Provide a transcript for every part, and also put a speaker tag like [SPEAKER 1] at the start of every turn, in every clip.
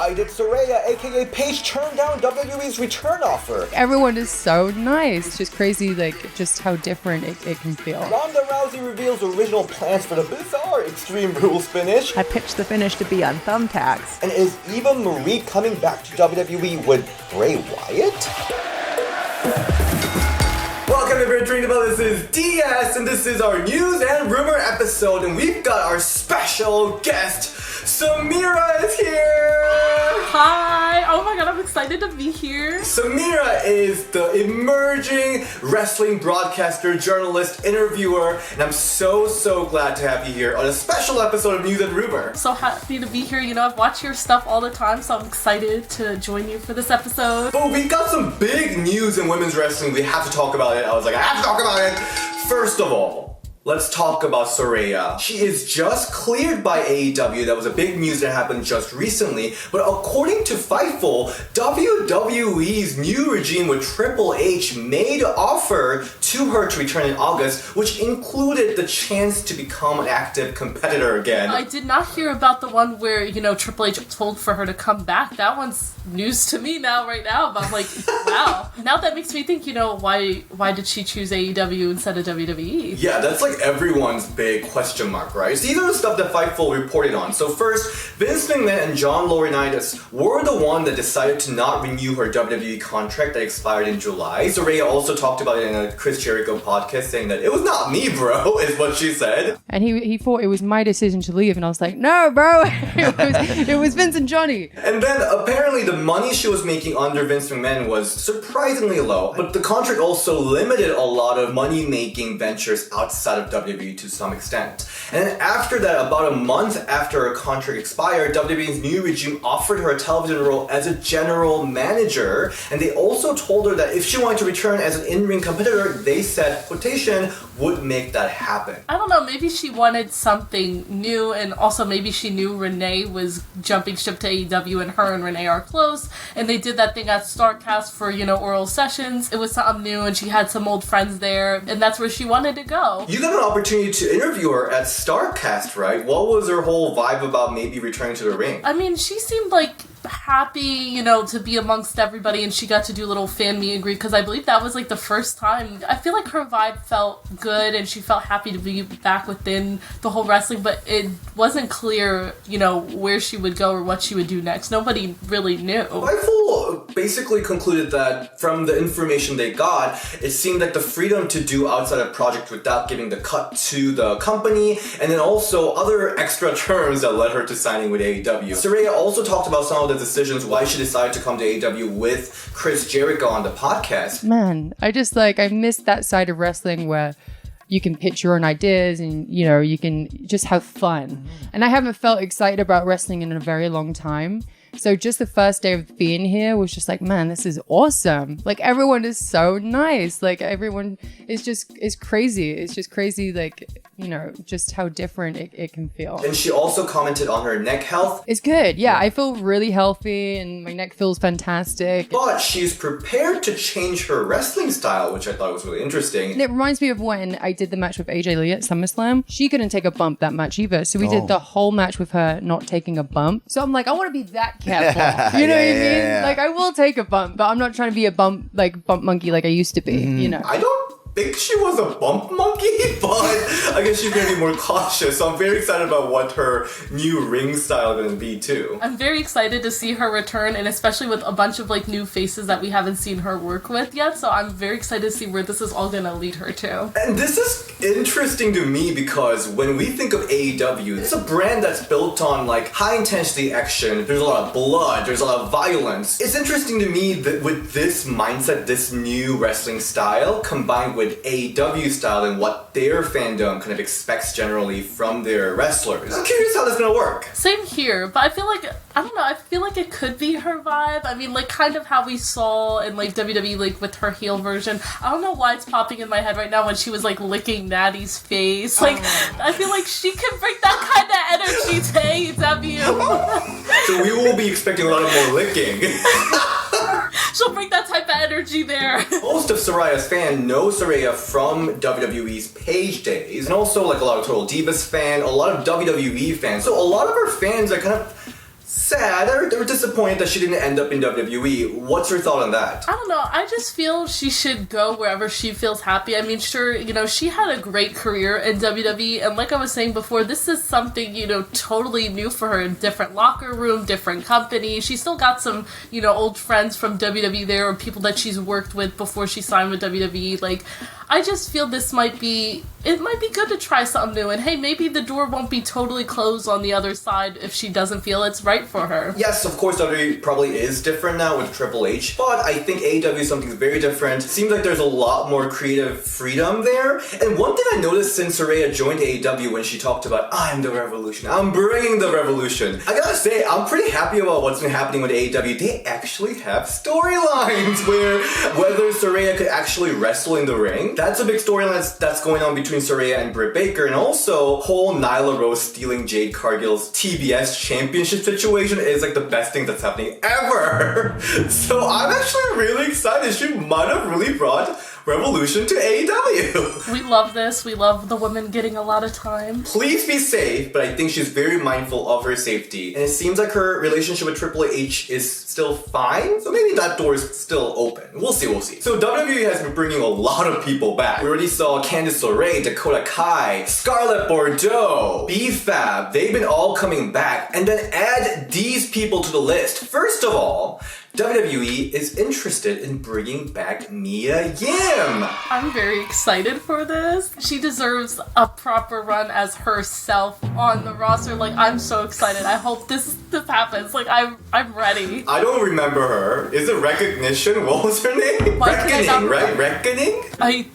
[SPEAKER 1] Why did Saraya, a.k.a. Paige, turn down WWE's return offer?
[SPEAKER 2] Everyone is so nice. It's just crazy, like, just how different it can feel.
[SPEAKER 1] Ronda Rousey reveals original plans for the bizarre Extreme Rules finish.
[SPEAKER 3] I pitched the finish to be on thumbtacks.
[SPEAKER 1] And is Eva Marie coming back to WWE with Bray Wyatt? Welcome to We're Dreaming About. This is DS, and this is our news and rumor episode, and we've got our special guest, Samira is here!
[SPEAKER 4] Hi! Oh my god, I'm excited to be here.
[SPEAKER 1] Samira is the emerging wrestling broadcaster, journalist, interviewer, and I'm so glad to have you here on a special episode of News and Rumor.
[SPEAKER 4] So happy to be here. You know, I've watched your stuff all the time, so I'm excited to join you for this episode.
[SPEAKER 1] But we've got some big news in women's wrestling. We have to talk about it. I was like, I have to talk about it. First of all, let's talk about Saraya. She is just cleared by AEW. That was a big news that happened just recently. But according to Fightful, WWE's new regime with Triple H made an offer to her to return in August, which included the chance to become an active competitor again.
[SPEAKER 4] I did not hear about the one where, you know, Triple H told for her to come back. That one's news to me right now. But I'm like, wow. Now that makes me think, you know, why did she choose AEW instead of WWE?
[SPEAKER 1] Yeah, that's like everyone's big question mark, right? So these are the stuff that Fightful reported on. So first, Vince McMahon and John Laurinaitis were the one that decided to not renew her WWE contract that expired in July. Saraya also talked about it in a Chris Jericho podcast, saying that it was not me, bro, is what she said.
[SPEAKER 2] And he thought it was my decision to leave, and I was like, no, bro, it was Vince and Johnny.
[SPEAKER 1] And then apparently the money she was making under Vince McMahon was surprisingly low, but the contract also limited a lot of money-making ventures outside of WWE to some extent. And then after that, about a month after her contract expired, WWE's new regime offered her a television role as a general manager, and they also told her that if she wanted to return as an in-ring competitor, they said, quotation, would make that happen.
[SPEAKER 4] I don't know, maybe she wanted something new, and also maybe she knew Renee was jumping ship to AEW, and her and Renee are close, and they did that thing at StarCast for, you know, oral sessions. It was something new, and she had some old friends there, and that's where she wanted to go.
[SPEAKER 1] You got an opportunity to interview her at StarCast, right? What was her whole vibe about maybe returning to the ring?
[SPEAKER 4] I mean, she seemed like happy, you know, to be amongst everybody, and she got to do a little fan meet and greet, because I believe that was like the first time. I feel like her vibe felt good, and she felt happy to be back within the whole wrestling, but it wasn't clear, you know, where she would go or what she would do next. Nobody really knew.
[SPEAKER 1] Fightful basically concluded that from the information they got, it seemed like the freedom to do outside of project without giving the cut to the company, and then also other extra terms that led her to signing with AEW. Saraya also talked about some of the decisions why she decided to come to AEW with Chris Jericho on the podcast.
[SPEAKER 2] Man, I missed that side of wrestling where you can pitch your own ideas and, you know, you can just have fun. And I haven't felt excited about wrestling in a very long time. So just the first day of being here was just like, man, this is awesome. Like, everyone is so nice. Like, everyone is crazy. It's just crazy, like, you know, just how different it can feel.
[SPEAKER 1] And she also commented on her neck health.
[SPEAKER 2] It's good. Yeah, I feel really healthy and my neck feels fantastic.
[SPEAKER 1] But she's prepared to change her wrestling style, which I thought was really interesting.
[SPEAKER 2] And it reminds me of when I did the match with AJ Lee at SummerSlam. She couldn't take a bump that much either. So we did the whole match with her not taking a bump. So I'm like, I want to be that careful. You know what I mean? Yeah. Like, I will take a bump, but I'm not trying to be a bump monkey like I used to be, you know?
[SPEAKER 1] I don't think she was a bump monkey, but I guess she's gonna be more cautious. So I'm very excited about what her new ring style is gonna be too.
[SPEAKER 4] I'm very excited to see her return, and especially with a bunch of like new faces that we haven't seen her work with yet. So I'm very excited to see where this is all gonna lead her to.
[SPEAKER 1] And this is interesting to me because when we think of AEW, it's a brand that's built on like high intensity action. There's a lot of blood, there's a lot of violence. It's interesting to me that with this mindset, this new wrestling style combined with AEW style and what their fandom kind of expects generally from their wrestlers. I'm curious how that's gonna work.
[SPEAKER 4] Same here, but I feel like, I don't know, I feel like it could be her vibe. I mean, like, kind of how we saw in, like, WWE, like, with her heel version. I don't know why it's popping in my head right now when she was, like, licking Natty's face. Like, I feel like she can bring that kind of energy to AEW.
[SPEAKER 1] So we will be expecting a lot of more licking.
[SPEAKER 4] She'll bring that type of energy there.
[SPEAKER 1] Most of Saraya's fans know Saraya from WWE's Paige days, and also like a lot of Total Divas fans, a lot of WWE fans. So a lot of her fans are kind of sad or disappointed that she didn't end up in WWE. What's your thought on that?
[SPEAKER 4] I don't know. I just feel she should go wherever she feels happy. I mean, sure, she had a great career in WWE, and like I was saying before, this is something, totally new for her. Different locker room, different company. She still got some, old friends from WWE there, or people that she's worked with before she signed with WWE. Like, I just feel it might be good to try something new, and hey, maybe the door won't be totally closed on the other side if she doesn't feel it's right for her.
[SPEAKER 1] Yes, of course, WWE probably is different now with Triple H, but I think AEW is something very different. Seems like there's a lot more creative freedom there. And one thing I noticed since Saraya joined AEW when she talked about, I'm the revolution, I'm bringing the revolution. I gotta say, I'm pretty happy about what's been happening with AEW. They actually have storylines where whether Saraya could actually wrestle in the ring. That's a big storyline that's going on between Saraya and Britt Baker, and also whole Nyla Rose stealing Jade Cargill's TBS championship situation is like the best thing that's happening ever. So I'm actually really excited. She might have really brought revolution to AEW.
[SPEAKER 4] We love this. We love the women getting a lot of time.
[SPEAKER 1] Please be safe, but I think she's very mindful of her safety. And it seems like her relationship with Triple H is still fine, so maybe that door is still open. We'll see. So WWE has been bringing a lot of people back. We already saw Candice LeRae, Dakota Kai, Scarlett Bordeaux, B-Fab. They've been all coming back. And then add these people to the list. First of all, WWE is interested in bringing back Mia Yim.
[SPEAKER 4] I'm very excited for this. She deserves a proper run as herself on the roster. Like, I'm so excited. I hope this happens. Like, I'm ready.
[SPEAKER 1] I don't remember her. Is it Recognition? What was her name? Reckoning, right? Reckoning?
[SPEAKER 4] I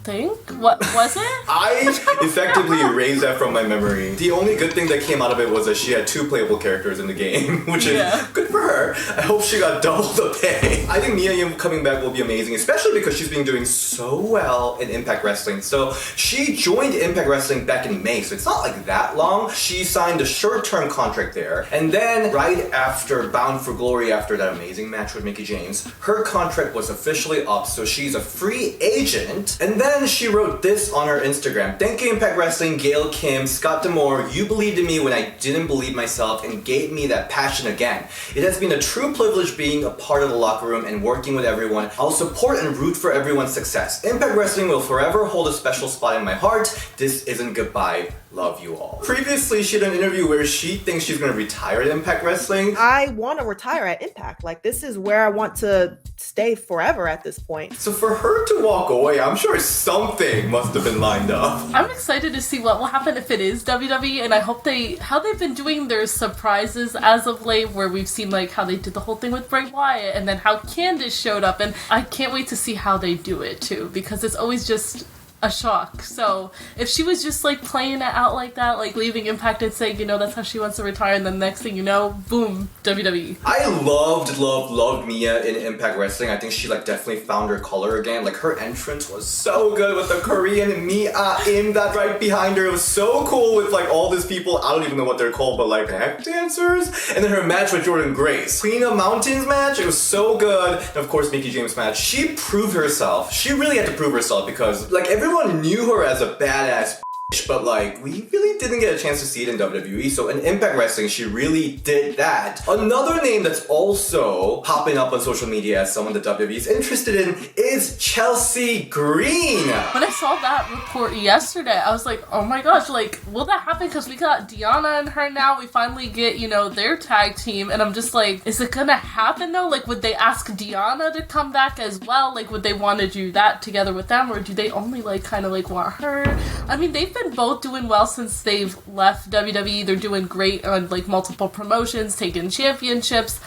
[SPEAKER 4] think? What was it?
[SPEAKER 1] I effectively erased that from my memory. The only good thing that came out of it was that she had 2 playable characters in the game, which is good for her. I hope she got double the pay. I think Mia Yim coming back will be amazing, especially because she's been doing so well in Impact Wrestling. So she joined Impact Wrestling back in May, so it's not like that long. She signed a short-term contract there, and then right after Bound for Glory, after that amazing match with Mickie James, her contract was officially up, so she's a free agent. And then she wrote this on her Instagram. Thank you, Impact Wrestling, Gail Kim, Scott D'Amore. You believed in me when I didn't believe myself and gave me that passion again. It has been a true privilege being a part of the locker room and working with everyone. I'll support and root for everyone's success. Impact Wrestling will forever hold a special spot in my heart. This isn't goodbye. Love you all. Previously, she did an interview where she thinks she's going to retire at Impact Wrestling.
[SPEAKER 3] I want to retire at Impact. Like, this is where I want to stay forever at this point.
[SPEAKER 1] So for her to walk away, I'm sure something must have been lined up.
[SPEAKER 4] I'm excited to see what will happen if it is WWE, and I hope how they've been doing their surprises as of late, where we've seen like how they did the whole thing with Bray Wyatt, and then how Candice showed up, and I can't wait to see how they do it too, because it's always just a shock. So if she was just like playing it out like that, like leaving Impact and saying, that's how she wants to retire, and then next thing you know, boom, WWE.
[SPEAKER 1] I loved Mia in Impact Wrestling. I think she like definitely found her color again. Like her entrance was so good with the Korean Mia in that right behind her. It was so cool with like all these people. I don't even know what they're called, but like hack dancers. And then her match with Jordan Grace, Queen of Mountains match. It was so good. And of course, Mickie James match. She proved herself. She really had to prove herself because like everyone knew her as a badass, but like we really didn't get a chance to see it in WWE. So in Impact Wrestling, she really did that. Another name that's also popping up on social media as someone that WWE is interested in is Chelsea Green.
[SPEAKER 4] When I saw that report yesterday, I was like, oh my gosh, like, will that happen? Because we got Deonna and her now. We finally get, their tag team. And I'm just like, is it gonna happen though? Like, would they ask Deonna to come back as well? Like, would they want to do that together with them? Or do they only like kind of like want her? I mean, they've been both doing well since they've left WWE. They're doing great on like multiple promotions, taking championships.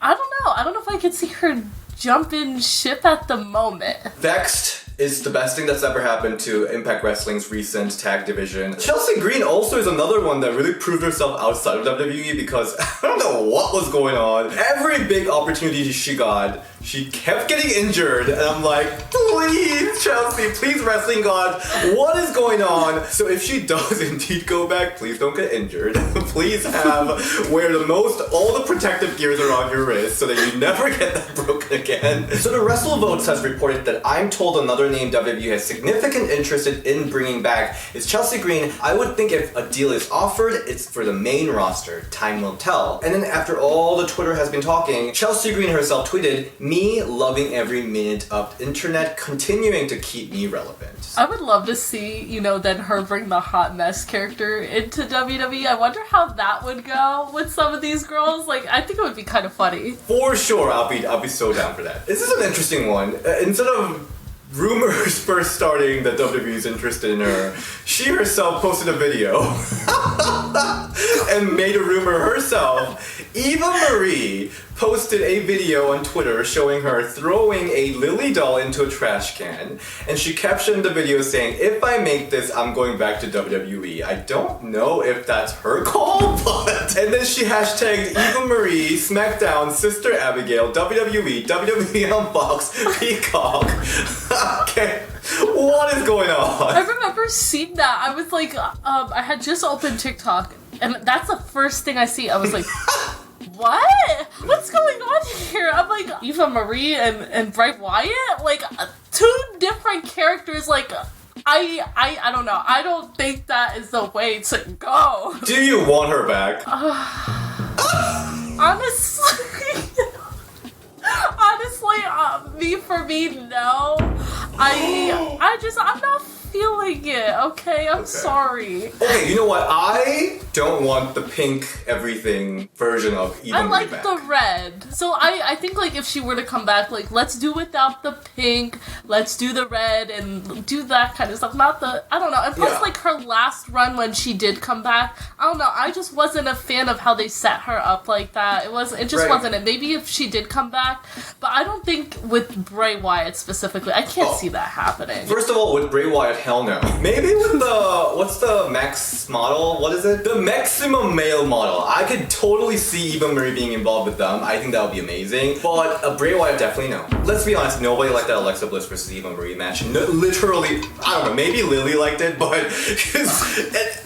[SPEAKER 4] I don't know if I could see her jumping ship at the moment.
[SPEAKER 1] Vexed is the best thing that's ever happened to Impact Wrestling's recent tag division. Chelsea Green also is another one that really proved herself outside of WWE because I don't know what was going on. Every big opportunity she got, she kept getting injured, and I'm like, please, Chelsea, please, wrestling god, what is going on? So if she does indeed go back, please don't get injured. Please wear all the protective gears around your wrist so that you never get that broken again. So the WrestleVotes has reported that I'm told another name WWE has significant interest in bringing back is Chelsea Green. I would think if a deal is offered, it's for the main roster. Time will tell. And then after all the Twitter has been talking, Chelsea Green herself tweeted, me loving every minute of internet, continuing to keep me relevant.
[SPEAKER 4] I would love to see, then her bring the hot mess character into WWE. I wonder how that would go with some of these girls. Like, I think it would be kind of funny.
[SPEAKER 1] For sure, I'll be so down for that. This is an interesting one. Instead of rumors first starting that WWE is interested in her, she herself posted a video and made a rumor herself. Eva Marie posted a video on Twitter showing her throwing a Lily doll into a trash can, and she captioned the video saying, if I make this, I'm going back to WWE. I don't know if that's her call, but... And then she hashtagged Eva Marie, SmackDown, Sister Abigail, WWE on Fox, Peacock. Okay, what is going on?
[SPEAKER 4] I remember seeing that. I was like, I had just opened TikTok, and that's the first thing I see. I was like... What? What's going on here? I'm like, Eva Marie and Bray Wyatt? Like, two different characters, like, I don't know. I don't think that is the way to go.
[SPEAKER 1] Do you want her back?
[SPEAKER 4] Honestly, for me, no. I'm not feeling it, okay? I'm sorry.
[SPEAKER 1] Okay, you know what? I don't want the pink everything version of Eva Marie
[SPEAKER 4] like
[SPEAKER 1] back.
[SPEAKER 4] the red. So I think, like, if she were to come back, like, let's do without the pink, let's do the red, and do that kind of stuff. Not the, I don't know. And plus, like, her last run when she did come back, I don't know, I just wasn't a fan of how they set her up like that. It just wasn't it. Maybe if she did come back, but I don't think with Bray Wyatt specifically, I can't see that happening.
[SPEAKER 1] First of all, with Bray Wyatt, hell no. Maybe with what's the max model? What is it? The maximum male model. I could totally see Eva Marie being involved with them. I think that would be amazing. But Bray Wyatt, definitely no. Let's be honest, nobody liked that Alexa Bliss versus Eva Marie match. No, literally, I don't know, maybe Lily liked it, but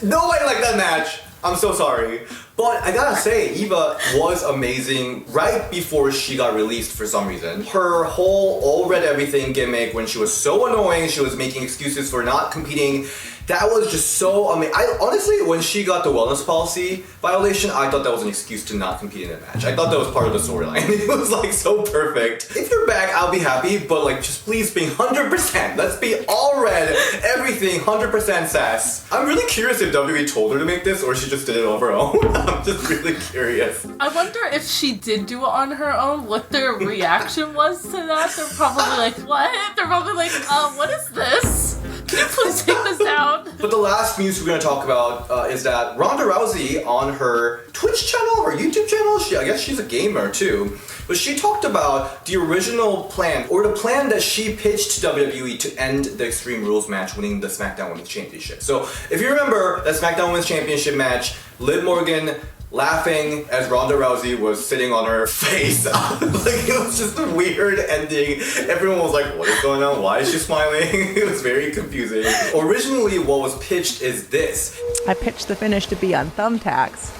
[SPEAKER 1] nobody liked that match. I'm so sorry. But I gotta say, Eva was amazing right before she got released for some reason. Her whole all red everything gimmick, when she was so annoying, she was making excuses for not competing. That was just so amazing. I honestly, when she got the wellness policy violation, I thought that was an excuse to not compete in a match. I thought that was part of the storyline. It was like so perfect. If you're back, I'll be happy, but like just please be 100%. Let's be all red, everything, 100% sass. I'm really curious if WWE told her to make this or she just did it on her own. I'm just really curious.
[SPEAKER 4] I wonder if she did do it on her own, what their reaction was to that. They're probably like, what? They're probably like, what is this? Can you please take this down?
[SPEAKER 1] But the last news we're going to talk about is that Ronda Rousey on her Twitch channel, her YouTube channel, I guess she's a gamer too, but she talked about the original plan, or the plan that she pitched to WWE to end the Extreme Rules match winning the SmackDown Women's Championship. So if you remember that SmackDown Women's Championship match, Liv Morgan laughing as Ronda Rousey was sitting on her face. Like, it was just a weird ending. Everyone was like, what is going on? Why is she smiling? It was very confusing. Originally, what was pitched is this.
[SPEAKER 5] I pitched the finish to be on thumbtacks.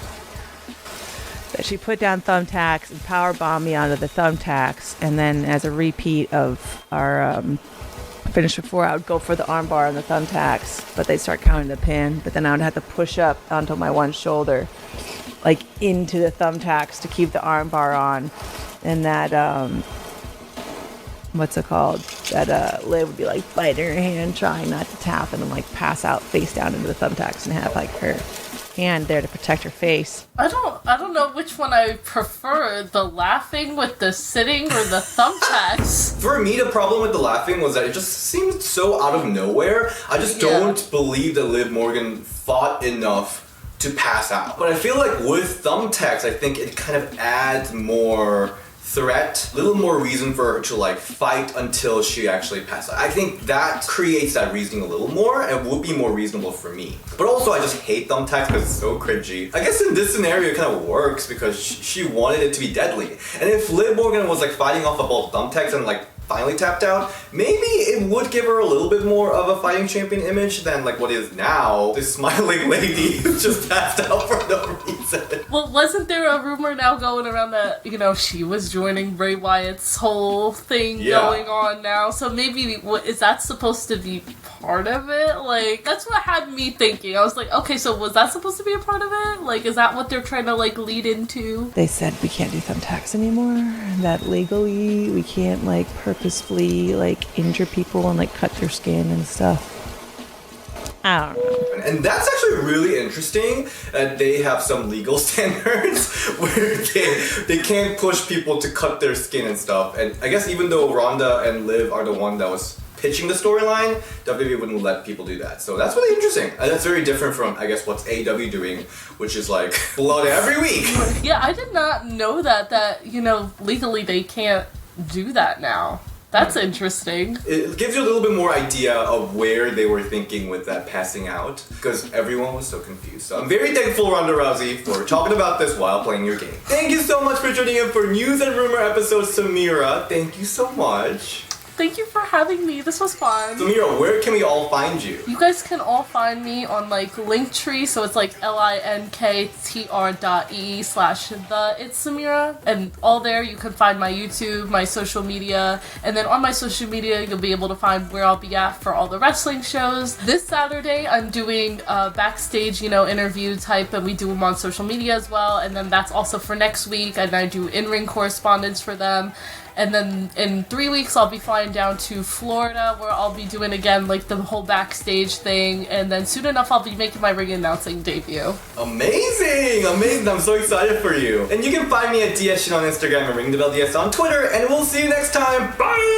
[SPEAKER 5] That she put down thumbtacks and powerbomb me onto the thumbtacks, and then as a repeat of our finish before, I would go for the armbar on the thumbtacks, but they'd start counting the pin, but then I would have to push up onto my one shoulder, like into the thumbtacks to keep the armbar on, and that what's it called, that Liv would be like biting her hand trying not to tap, and then like pass out face down into the thumbtacks and have like her hand there to protect her face.
[SPEAKER 4] I don't know which one I prefer, the laughing with the sitting or the thumbtacks.
[SPEAKER 1] For me, the problem with the laughing was that it just seemed so out of nowhere. I just don't believe that Liv Morgan fought enough to pass out. But I feel like with thumbtacks, I think it kind of adds more threat, a little more reason for her to like fight until she actually passes. I think that creates that reasoning a little more and would be more reasonable for me. But also I just hate thumbtacks because it's so cringy. I guess in this scenario it kind of works because she wanted it to be deadly. And if Liv Morgan was like fighting off of both thumbtacks and like finally tapped out, maybe it would give her a little bit more of a fighting champion image than like what is now this smiling lady who just passed out for no reason.
[SPEAKER 4] Well, wasn't there a rumor now going around that, you know, she was joining Bray Wyatt's whole thing going on now? So maybe, is that supposed to be part of it? Like, that's what had me thinking. I was like, okay, so was that supposed to be a part of it? Like, is that what they're trying to, like, lead into?
[SPEAKER 5] They said we can't do thumbtacks anymore, that legally we can't, like, purposefully, like, injure people and, like, cut their skin and stuff. I don't know.
[SPEAKER 1] And that's actually really interesting that they have some legal standards where they can't push people to cut their skin and stuff. And I guess even though Ronda and Liv are the one that was pitching the storyline, WWE wouldn't let people do that. So that's really interesting. And that's very different from, I guess, what's AEW doing, which is like blood every week.
[SPEAKER 4] Yeah, I did not know that, you know, legally they can't do that now. That's interesting.
[SPEAKER 1] It gives you a little bit more idea of where they were thinking with that passing out, because everyone was so confused. So I'm very thankful, Ronda Rousey, for talking about this while playing your game. Thank you so much for tuning in for News and Rumor episode, Samira. Thank you so much.
[SPEAKER 4] Thank you for having me. This was fun.
[SPEAKER 1] Samira, where can we all find you?
[SPEAKER 4] You guys can all find me on like Linktree, so it's like linktr.ee/the It's Samira, and all there you can find my YouTube, my social media, and then on my social media you'll be able to find where I'll be at for all the wrestling shows. This Saturday I'm doing a backstage, you know, interview type, and we do them on social media as well, and then that's also for next week, and I do in-ring correspondence for them. And then in 3 weeks, I'll be flying down to Florida, where I'll be doing again like the whole backstage thing. And then soon enough, I'll be making my ring announcing debut.
[SPEAKER 1] Amazing! Amazing! I'm so excited for you. And you can find me at DSShin on Instagram and Ring the Bell DS on Twitter. And we'll see you next time. Bye!